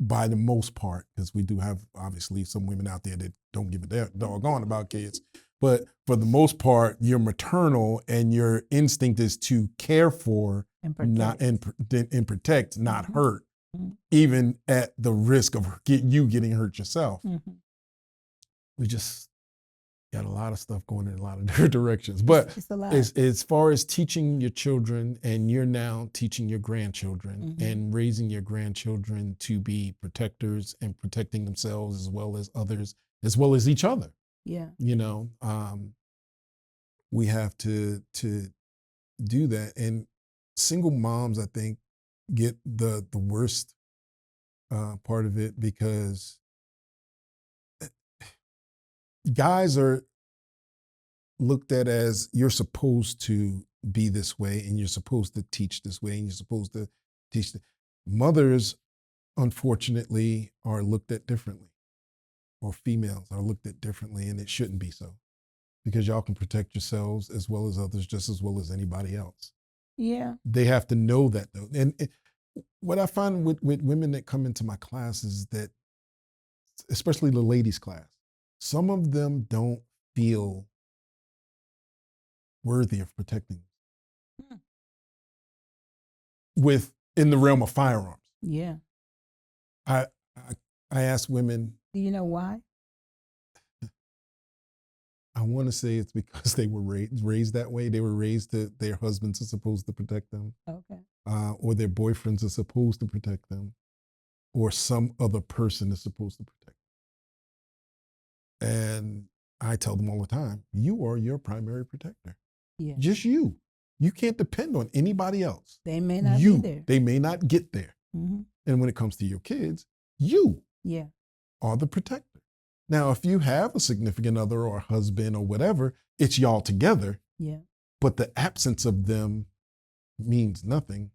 by the most part, because we do have obviously some women out there that don't give a doggone about kids, but for the most part, you're maternal and your instinct is to care for And protect. and protect, not Mhm. hurt, Mhm. even at the risk of you getting hurt yourself. Mm-hmm. We just got a lot of stuff going in a lot of different directions. But It's a lot. as far as teaching your children, and you're now teaching your grandchildren Mhm. and raising your grandchildren to be protectors and protecting themselves as well as others, as well as each other. Yeah. We have to do that. And single moms, I think, get the worst part of it because guys are looked at as you're supposed to be this way and you're supposed to teach this way and you're supposed to teach. Mothers, unfortunately, are looked at differently, or females are looked at differently, and it shouldn't be so because y'all can protect yourselves as well as others just as well as anybody else. Yeah. They have to know that though. And what I find with women that come into my class is that, especially the ladies class, some of them don't feel worthy of protecting in the realm of firearms. Yeah. I ask women. Do you know why? I want to say it's because they were raised that way. They were raised that their husbands are supposed to protect them. Okay. Or their boyfriends are supposed to protect them, or some other person is supposed to protect them. And I tell them all the time, you are your primary protector. Yeah. Just you. You can't depend on anybody else. They may not be there. They may not get there. Mm-hmm. And when it comes to your kids, you are the protector. Now, if you have a significant other or a husband or whatever, it's y'all together. Yeah. But the absence of them means nothing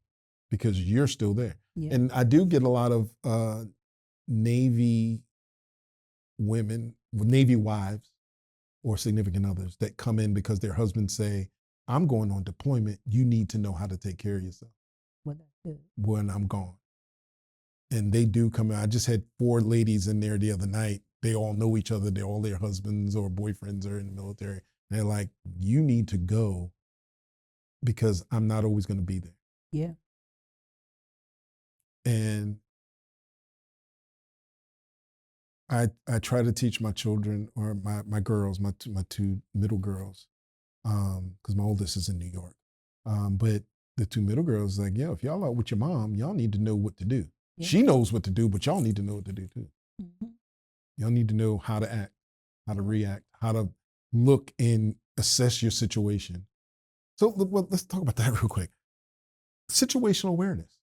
because you're still there. Yeah. And I do get a lot of Navy women, Navy wives or significant others that come in because their husbands say, I'm going on deployment. You need to know how to take care of yourself when I'm gone. And they do come in. I just had 4 ladies in there the other night. They all know each other. They're all their husbands or boyfriends are in the military. And they're like, you need to go because I'm not always going to be there. Yeah. And I try to teach my children, or my girls, my two middle girls, because my oldest is in New York. But the two middle girls, like, if y'all out with your mom, y'all need to know what to do. Yeah. She knows what to do, but y'all need to know what to do too. Mhm. Y'all need to know how to act, how to react, how to look and assess your situation. So let's talk about that real quick. Situational awareness.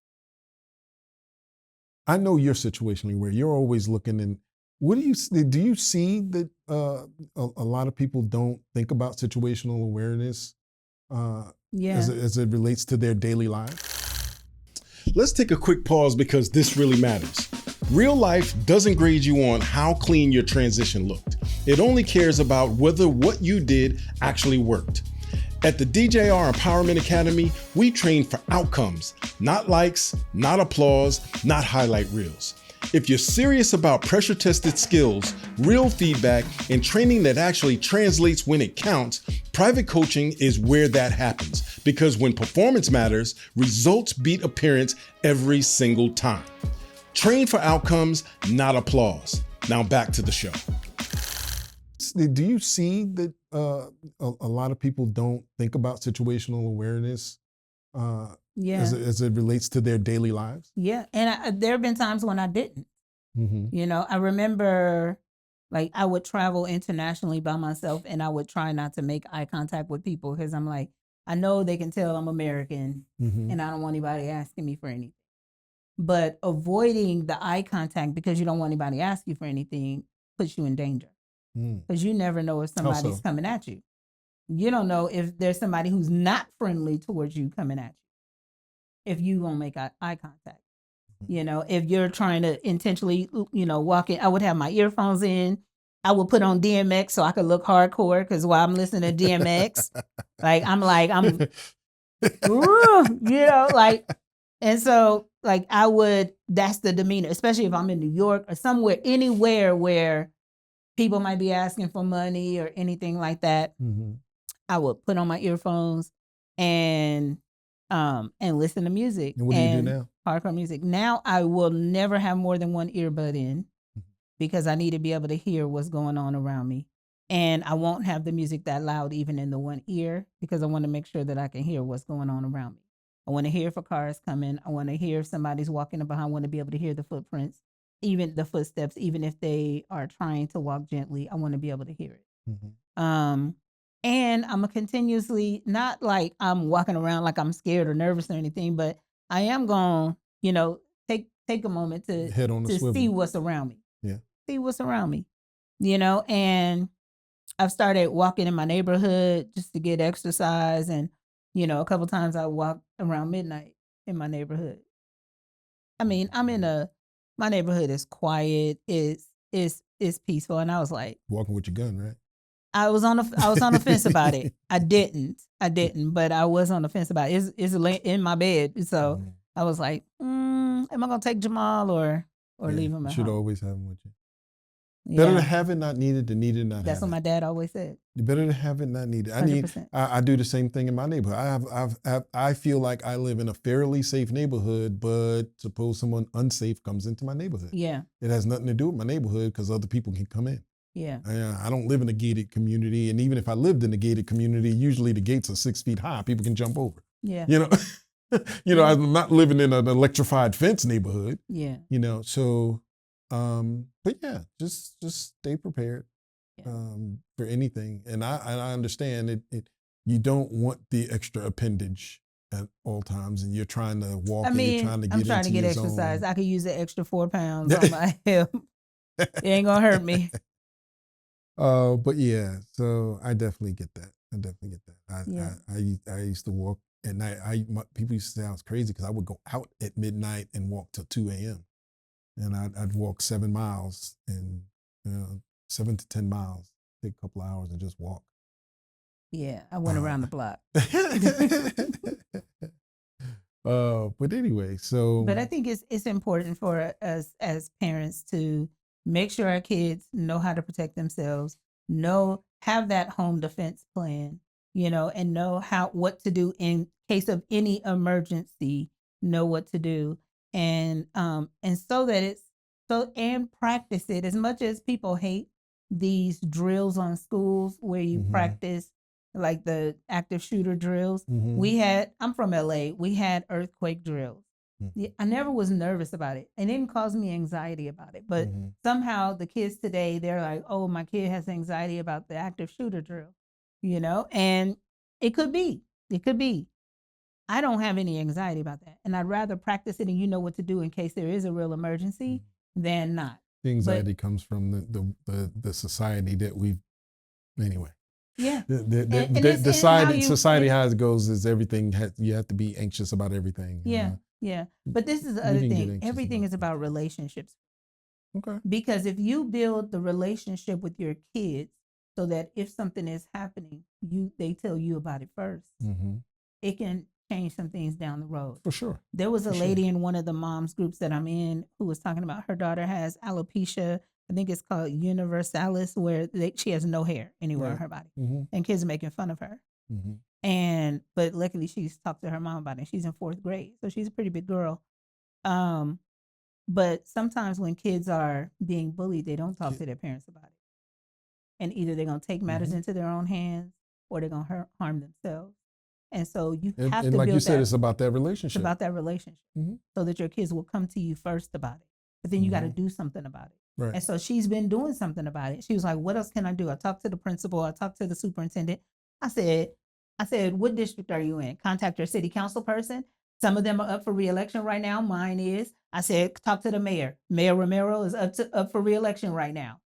I know you're situationally aware. You're always looking. And what do you see that a lot of people don't think about situational awareness Yeah. as it relates to their daily lives? Let's take a quick pause because this really matters. Real life doesn't grade you on how clean your transition looked. It only cares about whether what you did actually worked. At the DJR Empowerment Academy, we train for outcomes, not likes, not applause, not highlight reels. If you're serious about pressure-tested skills, real feedback, and training that actually translates when it counts, private coaching is where that happens. Because when performance matters, results beat appearance every single time. Train for outcomes, not applause. Now back to the show. Do you see that a lot of people don't think about situational awareness Yeah. as it relates to their daily lives? Yeah. And there have been times when I didn't. Mm-hmm. I remember, like, I would travel internationally by myself and I would try not to make eye contact with people because I'm like, I know they can tell I'm American Mm-hmm. and I don't want anybody asking me for anything. But avoiding the eye contact because you don't want anybody to ask you for anything puts you in danger. Because you never know if somebody's coming at you. You don't know if there's somebody who's not friendly towards you coming at you if you won't make eye contact. If you're trying to intentionally, walk in, I would have my earphones in. I would put on DMX so I could look hardcore because while I'm listening to DMX, and so that's the demeanor, especially if I'm in New York or somewhere, anywhere where people might be asking for money or anything like that. Mm-hmm. I would put on my earphones and listen to music. And what do you do now? Hardcore music. Now I will never have more than one earbud in because I need to be able to hear what's going on around me. And I won't have the music that loud even in the one ear because I want to make sure that I can hear what's going on around me. I want to hear if a car is coming. I want to hear if somebody's walking up behind. I want to be able to hear the footprints, even the footsteps, even if they are trying to walk gently. I want to be able to hear it. Mm-hmm. And I'm a continuously, not like I'm walking around like I'm scared or nervous or anything, but I am going to, take a moment to Head on the swivel. See what's around me. Yeah. See what's around me, and I've started walking in my neighborhood just to get exercise. And, a couple times I walk around midnight in my neighborhood. I mean, my neighborhood is quiet. It's peaceful. And I was like, walking with your gun, right? I was on the fence about it. I didn't, but I was on the fence about it. It's in my bed. So I was like, am I going to take Jamal or leave him at home? You should always have him with you. Yeah. Better to have it, not needed, than needed, not have it. That's what my dad always said. Better to have it, not needed. 100%. I do the same thing in my neighborhood. I feel like I live in a fairly safe neighborhood, but suppose someone unsafe comes into my neighborhood. Yeah. It has nothing to do with my neighborhood because other people can come in. Yeah. I don't live in a gated community, and even if I lived in a gated community, usually the gates are 6 feet high. People can jump over. Yeah. I'm not living in an electrified fence neighborhood. Yeah. So, but yeah, just stay prepared for anything. And I understand it. You don't want the extra appendage at all times, and you're trying to walk. And you're trying to get. I'm trying to get exercise. I could use the extra 4 pounds on my hip. It ain't gonna hurt me. But yeah, so I definitely get that. I used to walk at night. People used to say I was crazy because I would go out at midnight and walk till 2 a.m. And I'd walk 7 miles and 7 to 10 miles, take a couple of hours and just walk. Yeah, I went around the block. But anyway, so. But I think it's important for us as parents to make sure our kids know how to protect themselves, have that home defense plan, and know what to do in case of any emergency, know what to do. And so that So, and practice it as much as people hate these drills on schools where you practice like the active shooter drills. I'm from LA, we had earthquake drills. I never was nervous about it. It didn't cause me anxiety about it. But somehow the kids today, they're like, oh, my kid has anxiety about the active shooter drill, and it could be. It could be. I don't have any anxiety about that. And I'd rather practice it and you know what to do in case there is a real emergency than not. The anxiety comes from the society that we've, anyway. Yeah. Society how it goes is everything, you have to be anxious about everything. Yeah. Yeah. But this is the other thing. Everything is about relationships. Okay. Because if you build the relationship with your kids so that if something is happening, they tell you about it first, it can change some things down the road. For sure. There was a lady in one of the moms groups that I'm in who was talking about her daughter has alopecia. I think it's called universalis, where she has no hair anywhere on her body, and kids are making fun of her. But luckily she's talked to her mom about it. She's in 4th grade, so she's a pretty big girl. But sometimes when kids are being bullied, they don't talk to their parents about it, and either they're gonna take matters into their own hands or they're gonna harm themselves. And so you have to like build you said, that, it's about that relationship. It's about that relationship, so that your kids will come to you first about it. But then you got to do something about it. Right. And so she's been doing something about it. She was like, "What else can I do?" I talked to the principal. I talked to the superintendent. I said, "What district are you in? Contact your city council person. Some of them are up for reelection right now. Mine is." I said, "Talk to the mayor. Mayor Romero is up for reelection right now.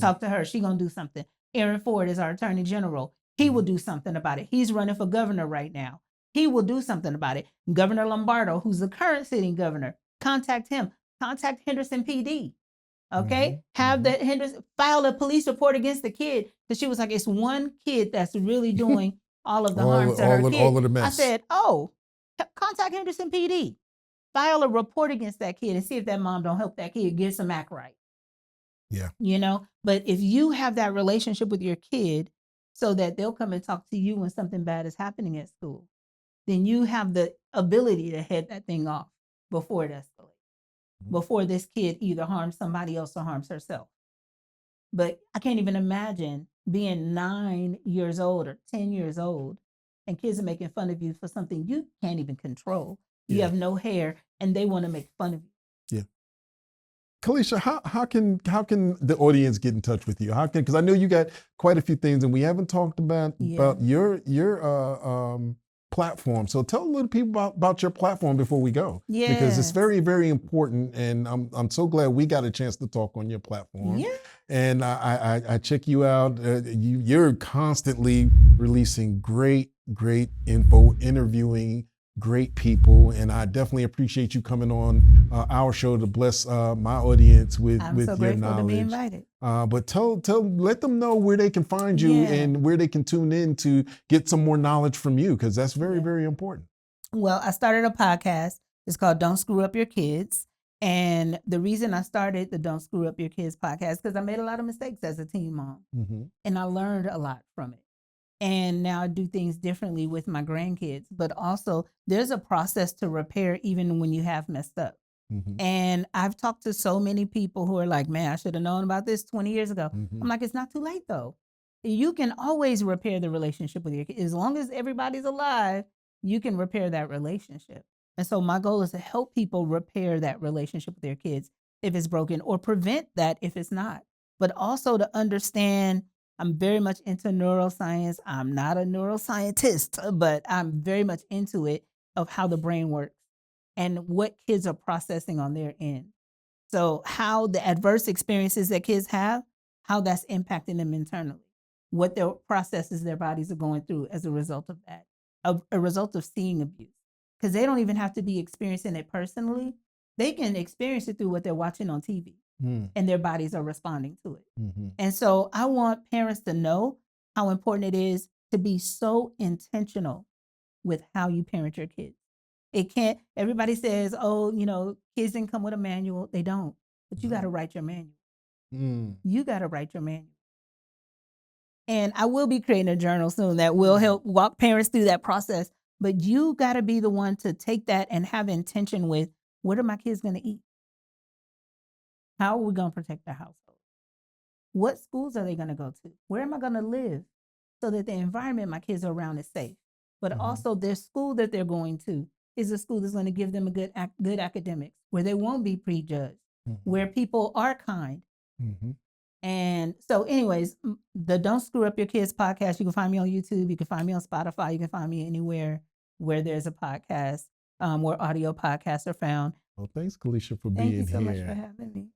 Talk to her. She gonna do something. Aaron Ford is our attorney general. He will do something about it. He's running for governor right now. He will do something about it. Governor Lombardo, who's the current sitting governor, contact him. Contact Henderson PD. Okay? Have that Henderson file a police report against the kid." Because she was like, it's one kid that's really doing all of the harm to her kid. All of the mess. I said, contact Henderson PD. File a report against that kid and see if that mom don't help that kid get some act right. Yeah. But if you have that relationship with your kid so that they'll come and talk to you when something bad is happening at school, then you have the ability to head that thing off before it escalates, before this kid either harms somebody else or harms herself. But I can't even imagine being 9 years old or 10 years old and kids are making fun of you for something you can't even control. You have no hair and they want to make fun of you. Yeah. Kaleesha, how can the audience get in touch with you? Because I know you got quite a few things and we haven't talked about your platform. So tell a little people about your platform before we go. Yeah. Because it's very, very important. And I'm so glad we got a chance to talk on your platform. Yeah. And I check you out. You're constantly releasing great info, interviewing great people, and I definitely appreciate you coming on our show to bless my audience with I'm with so your grateful knowledge. to be invited. But let them know where they can find you and where they can tune in to get some more knowledge from you, because that's very, very important. Well, I started a podcast. It's called Don't Screw Up Your Kids. And the reason I started the Don't Screw Up Your Kids podcast, because I made a lot of mistakes as a teen mom. And I learned a lot from it. And now I do things differently with my grandkids. But also, there's a process to repair even when you have messed up. And I've talked to so many people who are like, man, I should have known about this 20 years ago. I'm like, it's not too late, though. You can always repair the relationship with your kids. As long as everybody's alive, you can repair that relationship. And so my goal is to help people repair that relationship with their kids if it's broken, or prevent that if it's not. But also to understand, I'm very much into neuroscience. I'm not a neuroscientist, but I'm very much into it, of how the brain works and what kids are processing on their end. So how the adverse experiences that kids have, how that's impacting them internally, what their processes their bodies are going through as a result of that, a result of seeing abuse. Because they don't even have to be experiencing it personally. They can experience it through what they're watching on TV. And their bodies are responding to it. And so I want parents to know how important it is to be so intentional with how you parent your kids. It can't, everybody says, oh, kids didn't come with a manual. They don't. But you got to write your manual. You got to write your manual. And I will be creating a journal soon that will help walk parents through that process. But you got to be the one to take that and have intention with, what are my kids going to eat? How are we going to protect our household? What schools are they going to go to? Where am I going to live so that the environment my kids are around is safe? But also their school that they're going to is a school that's going to give them a good academics, where they won't be prejudged, where people are kind. And so anyways, the Don't Screw Up Your Kids podcast, you can find me on YouTube. You can find me on Spotify. You can find me anywhere where there's a podcast, where audio podcasts are found. Well, thanks, Kaleesha, for being here. Thank you so much for having me.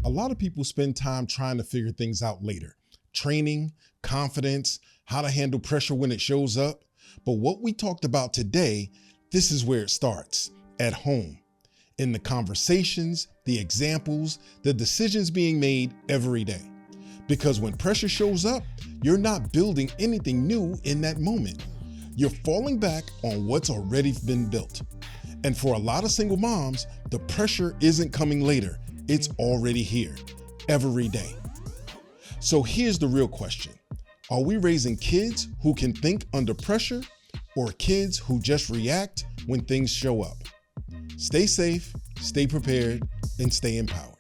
A lot of people spend time trying to figure things out later. Training, confidence, how to handle pressure when it shows up. But what we talked about today, this is where it starts, at home. In the conversations, the examples, the decisions being made every day. Because when pressure shows up, you're not building anything new in that moment. You're falling back on what's already been built. And for a lot of single moms, the pressure isn't coming later. It's already here, every day. So here's the real question. Are we raising kids who can think under pressure, or kids who just react when things show up? Stay safe, stay prepared, and stay empowered.